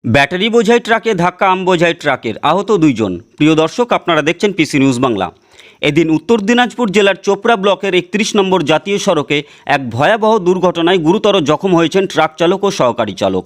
Battery বোঝাই ট্রাকে ধাক্কা আম বোঝাই ট্রাকের, আহত 2 জন। প্রিয় দর্শক, আপনারা দেখছেন পিসি নিউজ বাংলা। এদিন উত্তর দিনাজপুর জেলার চোপড়া ব্লকের 31 নম্বর জাতীয় সড়কে এক ভয়াবহ দুর্ঘটনায় গুরুতর জখম হয়েছেন ট্রাক চালক ও সহকারী চালক।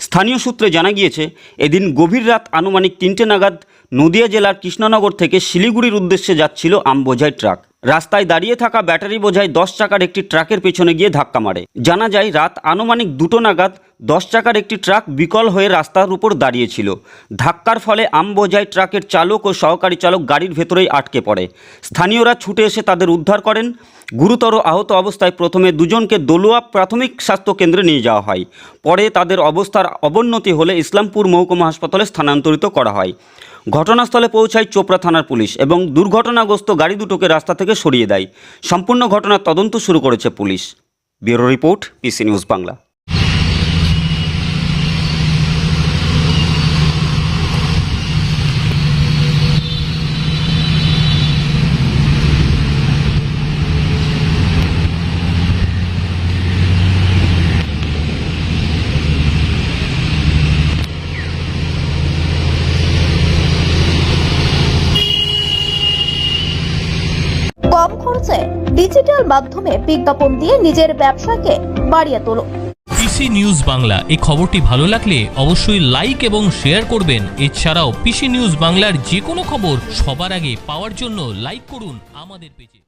স্থানীয় সূত্রে জানা গিয়েছে, এদিন গভীর রাত আনুমানিক 3টে নাগাদ নদিয়া জেলার কৃষ্ণনগর থেকে শিলিগুড়ির উদ্দেশ্যে যাচ্ছিল আম বোঝাই ট্রাক। রাস্তায় দাঁড়িয়ে থাকা ব্যাটারি বোঝাই 10 চাকার একটি ট্রাকের পেছনে গিয়ে ধাক্কা মারে। জানা যায়, রাত আনুমানিক 2টো নাগাদ 10 চাকার একটি ট্রাক বিকল হয়ে রাস্তার উপর দাঁড়িয়েছিল। ধাক্কার ফলে আম বোঝাই ট্রাকের চালক ও সহকারী চালক গাড়ির ভেতরেই আটকে পড়ে। স্থানীয়রা ছুটে এসে তাদের উদ্ধার করেন। গুরুতর আহত অবস্থায় প্রথমে 2 জনকে দলুয়া প্রাথমিক স্বাস্থ্য কেন্দ্রে নিয়ে যাওয়া হয়। পরে তাদের অবস্থার অবনতি হলে ইসলামপুর মহকুমা হাসপাতালে স্থানান্তরিত করা হয়। ঘটনাস্থলে পৌঁছায় চোপড়া থানার পুলিশ এবং দুর্ঘটনাগ্রস্ত গাড়ি দুটোকে রাস্তা থেকে সরিয়ে দেয়। সম্পূর্ণ ঘটনার তদন্ত শুরু করেছে পুলিশ। Bureau report, PC news Bangla. কম খরচে ডিজিটাল মাধ্যমে বিজ্ঞাপন দিয়ে নিজের ব্যবসাকে বাড়িয়ে তোলো। পিসি নিউজ বাংলা এই খবরটি ভালো লাগলে অবশ্যই লাইক এবং শেয়ার করবেন। এছাড়াও পিসি নিউজ বাংলার যে কোনো খবর সবার আগে পাওয়ার জন্য লাইক করুন আমাদের পেজে।